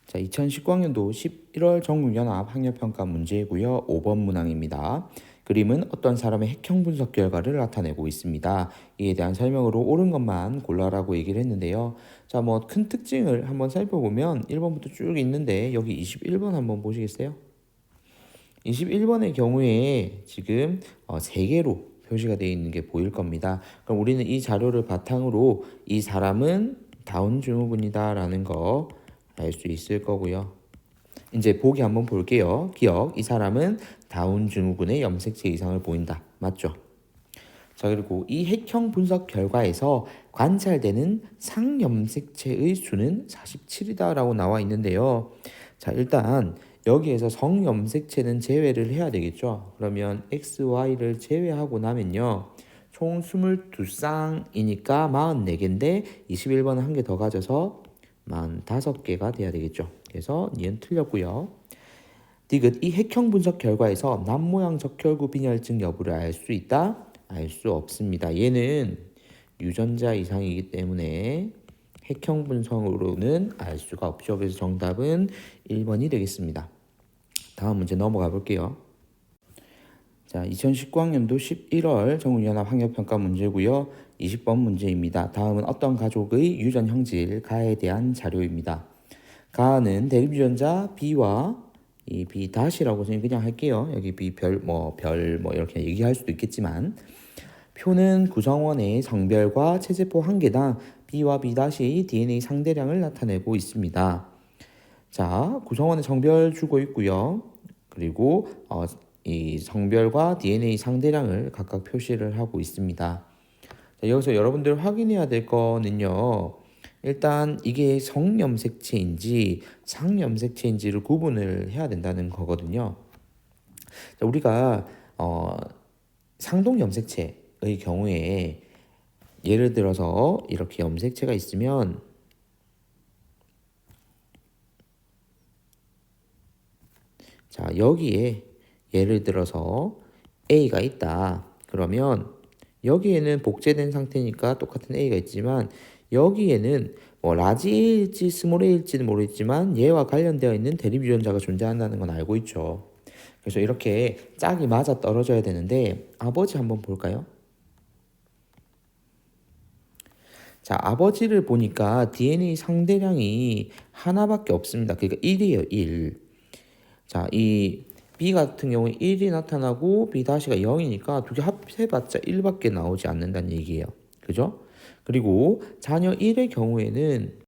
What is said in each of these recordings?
자, 2019학년도 11월 전국연합 학력평가 문제이고요. 5번 문항입니다. 그림은 어떤 사람의 핵형 분석 결과를 나타내고 있습니다. 이에 대한 설명으로 옳은 것만 골라라고 얘기를 했는데요. 자, 뭐 큰 특징을 한번 살펴보면 1번부터 쭉 있는데 여기 21번 한번 보시겠어요? 21번의 경우에 지금 3개로 표시가 되어 있는 게 보일 겁니다. 그럼 우리는 이 자료를 바탕으로 이 사람은 다운 증후군이다 라는 거 알 수 있을 거고요. 이제 보기 한번 볼게요. 기억, 이 사람은 다운 증후군의 염색체 이상을 보인다. 맞죠? 자, 그리고 이 핵형 분석 결과에서 관찰되는 상염색체의 수는 47이다라고 나와 있는데요. 자, 일단 여기에서 성염색체는 제외를 해야 되겠죠. 그러면 X, Y를 제외하고 나면요. 총 22쌍이니까 44개인데 21번은 한 개 더 가져서 45개가 돼야 되겠죠. 그래서 얘는 틀렸고요. 디귿, 이 핵형 분석 결과에서 남모양 적혈구 빈혈증 여부를 알 수 있다? 알 수 없습니다. 얘는 유전자 이상이기 때문에 핵형 분석으로는 알 수가 없죠. 그래서 정답은 1번이 되겠습니다. 다음 문제 넘어가 볼게요. 자, 2019학년도 11월 전국연합 학력평가 문제고요. 20번 문제입니다. 다음은 어떤 가족의 유전 형질 가에 대한 자료입니다. 가는 대립유전자 B와 이 B 다시라고 저는 그냥 할게요. 여기 B 별 이렇게 얘기할 수도 있겠지만 표는 구성원의 성별과 체세포 한 개당 B와 B 다시 DNA 상대량을 나타내고 있습니다. 자, 구성원의 성별 주고 있고요. 그리고 이 성별과 DNA 상대량을 각각 표시를 하고 있습니다. 자, 여기서 여러분들 확인해야 될 거는요. 일단 이게 성염색체인지 상염색체인지를 구분을 해야 된다는 거거든요. 자, 우리가 상동염색체의 경우에 예를 들어서 이렇게 염색체가 있으면 자, 여기에 예를 들어서 A가 있다. 그러면 여기에는 복제된 상태니까 똑같은 A가 있지만 여기에는 뭐 라지 A일지 스몰 A일지는 모르겠지만 얘와 관련되어 있는 대립 유전자가 존재한다는 건 알고 있죠. 그래서 이렇게 짝이 맞아 떨어져야 되는데 아버지 한번 볼까요? 자, 아버지를 보니까 DNA 상대량이 하나밖에 없습니다. 그러니까 1이에요, 1. 자, 이 B 같은 경우에 1이 나타나고 B 다시가 0이니까 두 개 합해봤자 1밖에 나오지 않는다는 얘기예요. 그죠? 그리고 자녀 1의 경우에는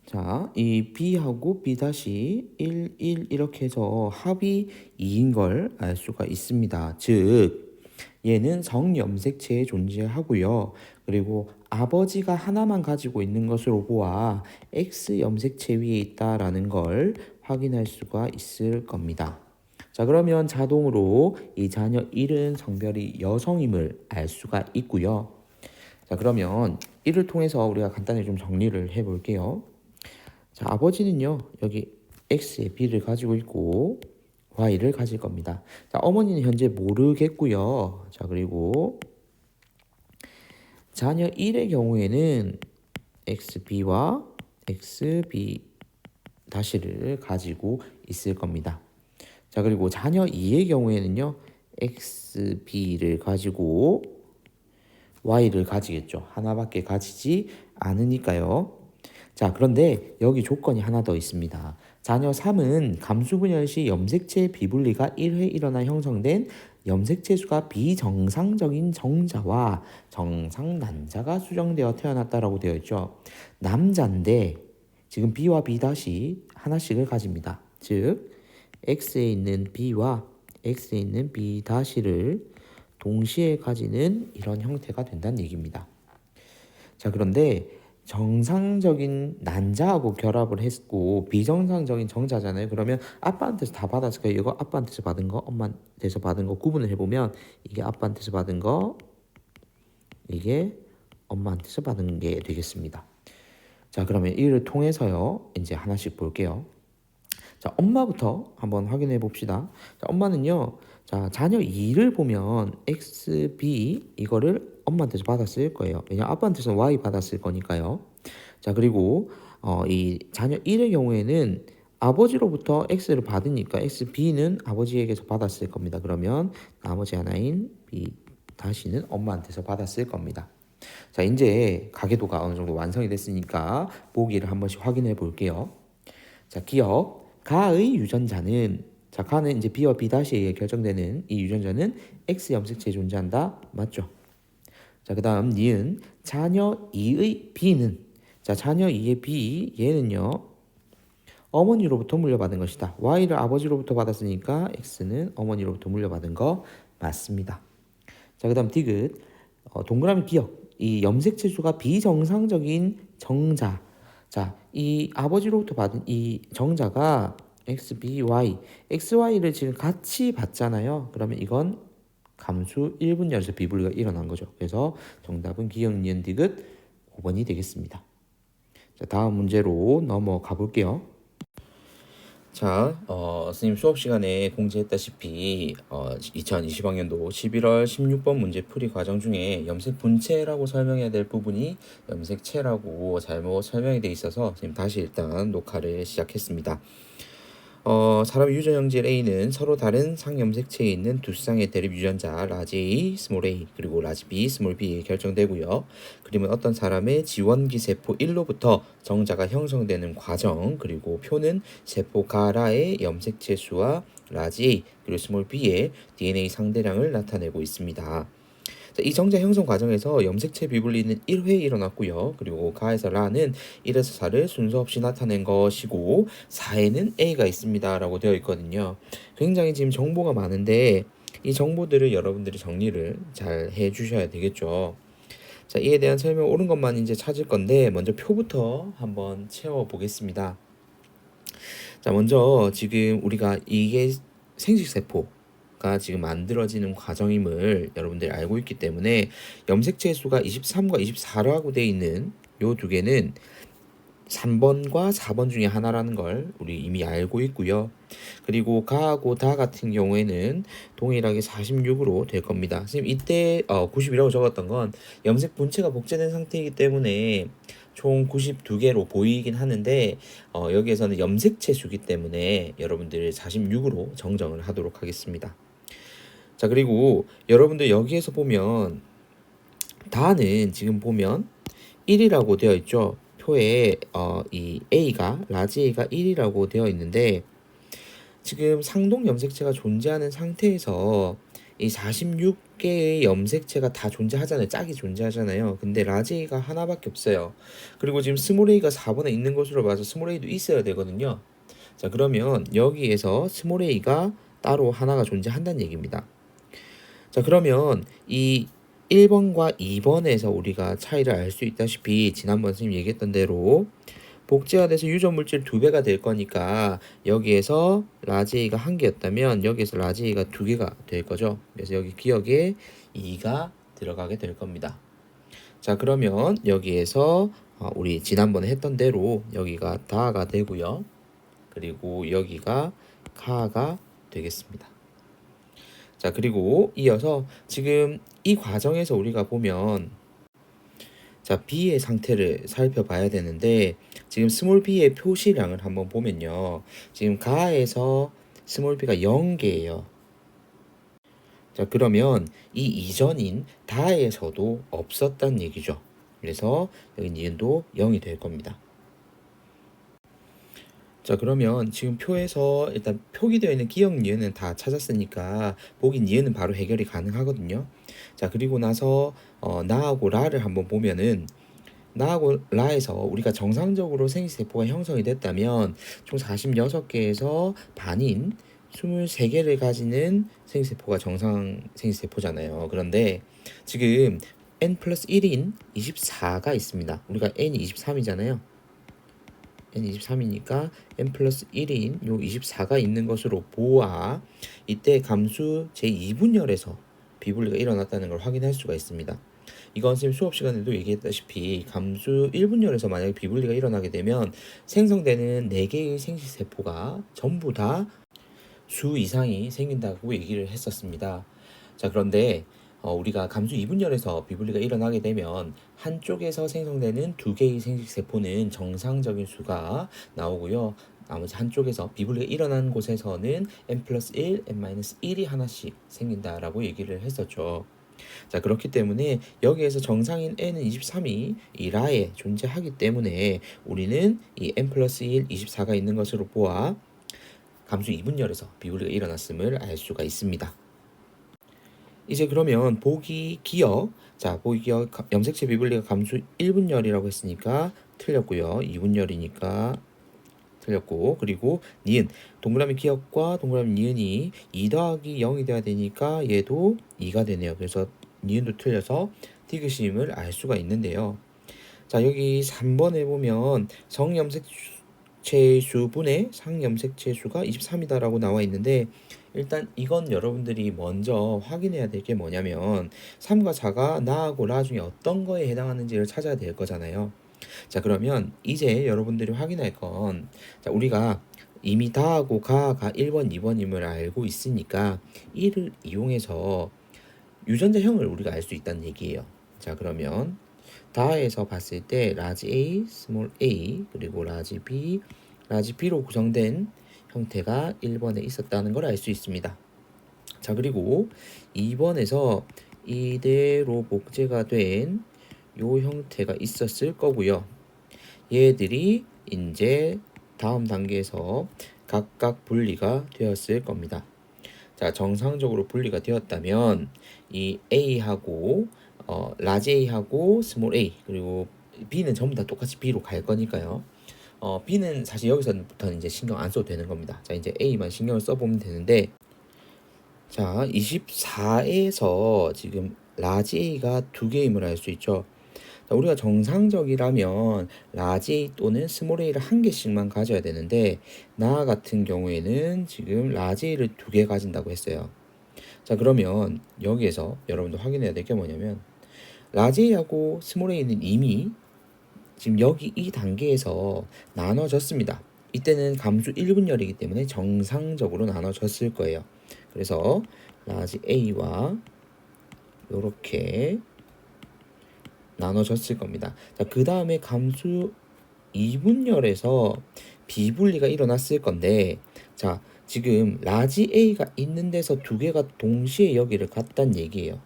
자, 이 B하고 B 다시 1, 1 이렇게 해서 합이 2인 걸 알 수가 있습니다. 즉, 얘는 성염색체에 존재하고요. 그리고 아버지가 하나만 가지고 있는 것으로 보아 X 염색체 위에 있다라는 걸 확인할 수가 있을 겁니다. 자, 그러면 자동으로 이 자녀 1은 성별이 여성임을 알 수가 있고요. 자, 그러면 이를 통해서 우리가 간단히 좀 정리를 해 볼게요. 자, 아버지는요, 여기 X에 B를 가지고 있고, Y를 가질 겁니다. 자, 어머니는 현재 모르겠고요. 자, 그리고 자녀 1의 경우에는 XB와 XB 다시를 가지고 있을 겁니다. 자, 그리고 자녀 2의 경우에는요, XB를 가지고 Y를 가지겠죠. 하나밖에 가지지 않으니까요. 자, 그런데 여기 조건이 하나 더 있습니다. 자녀 3은 감수분열 시 염색체 비분리가 1회 일어나 형성된 염색체 수가 비정상적인 정자와 정상 난자가 수정되어 태어났다라고 되어 있죠. 남자인데 지금 B와 B 다시 하나씩을 가집니다. 즉 X에 있는 B와 X에 있는 B 다시를 동시에 가지는 이런 형태가 된다는 얘기입니다. 자, 그런데 정상적인 난자하고 결합을 했고 비정상적인 정자잖아요. 그러면 아빠한테서 다 받았을까요? 이거 아빠한테서 받은 거, 엄마한테서 받은 거 구분을 해보면 이게 아빠한테서 받은 거, 이게 엄마한테서 받은 게 되겠습니다. 자, 그러면 이를 통해서요. 이제 하나씩 볼게요. 자, 엄마부터 한번 확인해 봅시다. 자, 엄마는요. 자, 자녀 2를 보면 XB 이거를 엄마한테서 받았을 거예요. 왜냐 아빠한테서 Y 받았을 거니까요. 자, 그리고 이 자녀 1의 경우에는 아버지로부터 X를 받으니까 XB는 아버지에게서 받았을 겁니다. 그러면 나머지 하나인 B 다시는 엄마한테서 받았을 겁니다. 자, 이제 가계도가 어느 정도 완성이 됐으니까 보기를 한 번씩 확인해 볼게요. 자, 기억. 가의 유전자는, 자, 가는 이제 B와 B 다시에 결정되는 이 유전자는 X 염색체에 존재한다. 맞죠? 자, 그 다음 니은. 자녀 2의 B는, 자, 자녀 2의 B, 얘는요, 어머니로부터 물려받은 것이다. Y를 아버지로부터 받았으니까 X는 어머니로부터 물려받은 거 맞습니다. 자, 그 다음 디귿. 동그라미 기억. 이 염색체 수가 비정상적인 정자. 자, 이 아버지로부터 받은 이 정자가 X, B, Y, XY를 지금 같이 받잖아요. 그러면 이건 감수 1분열에서 비분리가 일어난 거죠. 그래서 정답은 기억, 니은, 디귿 5번이 되겠습니다. 자, 다음 문제로 넘어가 볼게요. 자, 선생님 수업 시간에 공지했다시피 2020학년도 11월 16번 문제 풀이 과정 중에 염색 분체라고 설명해야 될 부분이 염색체라고 잘못 설명이 돼 있어서 선생님 다시 일단 녹화를 시작했습니다. 사람의 유전 형질 A는 서로 다른 상염색체에 있는 두 쌍의 대립 유전자 라지 A, 스몰 a 그리고 라지 B, 스몰 b에 결정되고요. 그림은 어떤 사람의 지원기 세포 1로부터 정자가 형성되는 과정, 그리고 표는 세포 가라의 염색체 수와 라지 A 그리고 스몰 b의 DNA 상대량을 나타내고 있습니다. 이 정자 형성 과정에서 염색체 비분리는 1회 일어났고요. 그리고 가에서 라는 1에서 4를 순서 없이 나타낸 것이고 4에는 A가 있습니다 라고 되어 있거든요. 굉장히 지금 정보가 많은데 이 정보들을 여러분들이 정리를 잘 해주셔야 되겠죠. 자, 이에 대한 설명 옳은 것만 이제 찾을 건데 먼저 표부터 한번 채워보겠습니다. 자, 먼저 지금 우리가 이게 생식세포 지금 만들어지는 과정임을 여러분들이 알고 있기 때문에 염색체 수가 23과 24라고 되어 있는 요 두 개는 3번과 4번 중에 하나라는 걸 우리 이미 알고 있고요. 그리고 가하고 다 같은 경우에는 동일하게 46으로 될 겁니다. 선생님 이때 90이라고 적었던 건 염색 분체가 복제된 상태이기 때문에 총 92개로 보이긴 하는데 여기에서는 염색체 수기 때문에 여러분들 46으로 정정을 하도록 하겠습니다. 자, 그리고 여러분들 여기에서 보면 다는 지금 보면 1이라고 되어 있죠. 표에 이 A가 라지 A가 1이라고 되어 있는데 지금 상동 염색체가 존재하는 상태에서 이 46개의 염색체가 다 존재하잖아요. 짝이 존재하잖아요. 근데 라지 A가 하나밖에 없어요. 그리고 지금 스몰 A가 4번에 있는 것으로 봐서 스몰 A도 있어야 되거든요. 자, 그러면 여기에서 스몰 A가 따로 하나가 존재한다는 얘기입니다. 자, 그러면 이 1번과 2번에서 우리가 차이를 알 수 있다시피 지난번 선생님 얘기했던 대로 복제화돼서 유전 물질 2배가 될 거니까 여기에서 라지 A가 1개였다면 여기에서 라지 A가 2개가 될 거죠. 그래서 여기 기억에 2가 들어가게 될 겁니다. 자, 그러면 여기에서 우리 지난번에 했던 대로 여기가 다가 되고요. 그리고 여기가 카가 되겠습니다. 자, 그리고 이어서 지금 이 과정에서 우리가 보면 자, B의 상태를 살펴봐야 되는데 지금 스몰 b의 표시량을 한번 보면요. 지금 가에서 스몰 b가 0개예요. 자, 그러면 이 이전인 다에서도 없었단 얘기죠. 그래서 여기 니은도 0이 될 겁니다. 자, 그러면 지금 표에서 일단 표기되어 있는 기억 니은은 다 찾았으니까 보기 니은은 바로 해결이 가능하거든요. 자, 그리고 나서 나하고 라를 한번 보면은 나하고 라에서 우리가 정상적으로 생식세포가 형성이 됐다면 총 46개에서 반인 23개를 가지는 생식세포가 정상 생식세포잖아요. 그런데 지금 n 플러스 1인 24가 있습니다. 우리가 n이 23이잖아요. n 23이니까 n 플러스 1인 요 24가 있는 것으로 보아 이때 감수 제2분열에서 비분리가 일어났다는 걸 확인할 수가 있습니다. 이건 선생님 수업 시간에도 얘기했다시피 감수 1분열에서 만약에 비분리가 일어나게 되면 생성되는 4개의 생식세포가 전부 다 수 이상이 생긴다고 얘기를 했었습니다. 자, 그런데 우리가 감수 이분열에서 비분리가 일어나게 되면 한쪽에서 생성되는 두 개의 생식세포는 정상적인 수가 나오고요. 나머지 한쪽에서 비분리가 일어난 곳에서는 n 플러스 1, n 마이너스 1이 하나씩 생긴다라고 얘기를 했었죠. 자, 그렇기 때문에 여기에서 정상인 n은 23이 이 라에 존재하기 때문에 우리는 이 n 플러스 1, 24가 있는 것으로 보아 감수 이분열에서 비분리가 일어났음을 알 수가 있습니다. 이제 그러면 보기 기억, 자 보기 기억 염색체 비분리가 감수 1분열이라고 했으니까 틀렸고요. 2분열이니까 틀렸고, 그리고 니은 동그라미 기억과 동그라미 니은이 2 더하기 0이 돼야 되니까 얘도 2가 되네요. 그래서 니은도 틀려서 디귿임을 알 수가 있는데요. 자, 여기 3번에 보면 성염색체 수분의 상염색체 수가 23이다라고 나와 있는데, 일단 이건 여러분들이 먼저 확인해야 될 게 뭐냐면 3과 4가 나하고 라 중에 어떤 거에 해당하는지를 찾아야 될 거잖아요. 자, 그러면 이제 여러분들이 확인할 건, 자, 우리가 이미 다하고 가가 1번, 2번임을 알고 있으니까 이를 이용해서 유전자형을 우리가 알 수 있다는 얘기예요. 자, 그러면 다에서 봤을 때 라지 A, 스몰 a, 그리고 라지 B, 라지 B로 구성된 형태가 1번에 있었다는 걸 알 수 있습니다. 자, 그리고 2번에서 이대로 복제가 된 요 형태가 있었을 거고요. 얘들이 이제 다음 단계에서 각각 분리가 되었을 겁니다. 자, 정상적으로 분리가 되었다면 이 A하고 라지 A하고 스몰 a, 그리고 B는 전부 다 똑같이 B로 갈 거니까요. B는 사실 여기서부터는 이제 신경 안 써도 되는 겁니다. 자, 이제 A만 신경을 써보면 되는데, 자, 24에서 지금 라지 A가 두 개임을 알 수 있죠. 자, 우리가 정상적이라면 라지 A 또는 스몰 a를 한 개씩만 가져야 되는데, 나 같은 경우에는 지금 라지 A를 두 개 가진다고 했어요. 자, 그러면 여기에서 여러분도 확인해야 될 게 뭐냐면 라지 A하고 스몰 a는 이미 지금 여기 이 단계에서 나눠졌습니다. 이때는 감수 1분열이기 때문에 정상적으로 나눠졌을 거예요. 그래서 라지 A와 이렇게 나눠졌을 겁니다. 자, 그 다음에 감수 2분열에서 비분리가 일어났을 건데, 자, 지금 라지 A가 있는 데서 두 개가 동시에 여기를 갔단 얘기예요.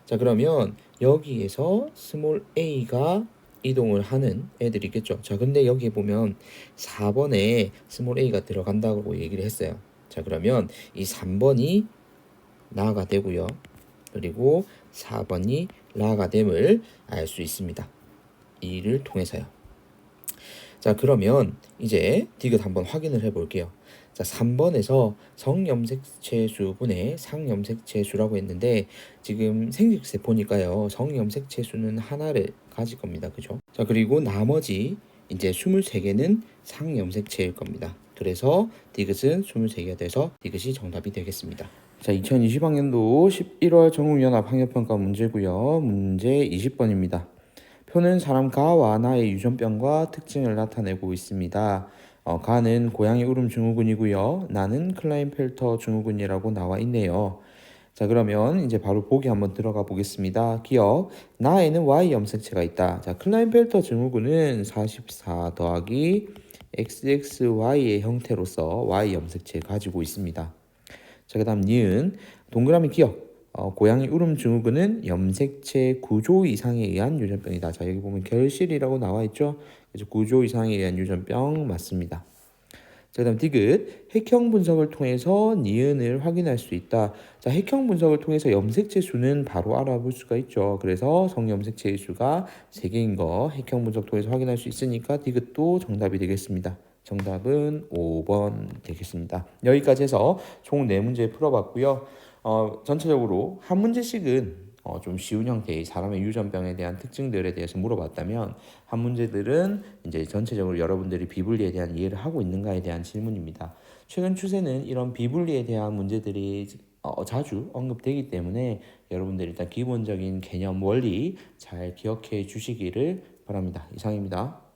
자, 그러면 여기에서 스몰 a가 이동을 하는 애들이 있겠죠. 자, 근데 여기 보면 4번에 스몰 a가 들어간다고 얘기를 했어요. 자, 그러면 이 3번이 나가 되고요. 그리고 4번이 라가 됨을 알 수 있습니다. 이를 통해서요. 자, 그러면 이제 디귿 한번 확인을 해 볼게요. 자, 3번에서 성염색체수분의 상염색체수라고 했는데, 지금 생식세포니까요, 성염색체수는 하나를 가질 겁니다. 그죠? 자, 그리고 나머지 이제 23개는 상염색체일 겁니다. 그래서 디귿은 23개가 돼서 디귿이 정답이 되겠습니다. 자, 2020학년도 11월 전국연합 학력평가 문제고요. 문제 20번입니다. 표는 사람 가와 나의 유전병과 특징을 나타내고 있습니다. 가는 고양이 울음 증후군이고요. 나는 클라인펠터 증후군이라고 나와 있네요. 자, 그러면 이제 바로 보기 한번 들어가 보겠습니다. 기억, 나에는 Y 염색체가 있다. 자, 클라인펠터 증후군은 44 더하기 XXY의 형태로서 Y 염색체 가지고 있습니다. 자, 그 다음 니은 동그라미 기억, 고양이 울음 증후군은 염색체 구조 이상에 의한 유전병이다. 자, 여기 보면 결실이라고 나와 있죠. 그래서 구조 이상에 의한 유전병 맞습니다. 자, 그다음 디귿 핵형 분석을 통해서 니은을 확인할 수 있다. 자, 핵형 분석을 통해서 염색체 수는 바로 알아볼 수가 있죠. 그래서 성염색체의 수가 3개인 거 핵형 분석 통해서 확인할 수 있으니까 디귿도 정답이 되겠습니다. 정답은 5번 되겠습니다. 여기까지 해서 총 4문제 풀어봤고요. 전체적으로 한 문제씩은 좀 쉬운 형태의 사람의 유전병에 대한 특징들에 대해서 물어봤다면, 한 문제들은 이제 전체적으로 여러분들이 비분리에 대한 이해를 하고 있는가에 대한 질문입니다. 최근 추세는 이런 비분리에 대한 문제들이 자주 언급되기 때문에 여러분들이 일단 기본적인 개념 원리 잘 기억해 주시기를 바랍니다. 이상입니다.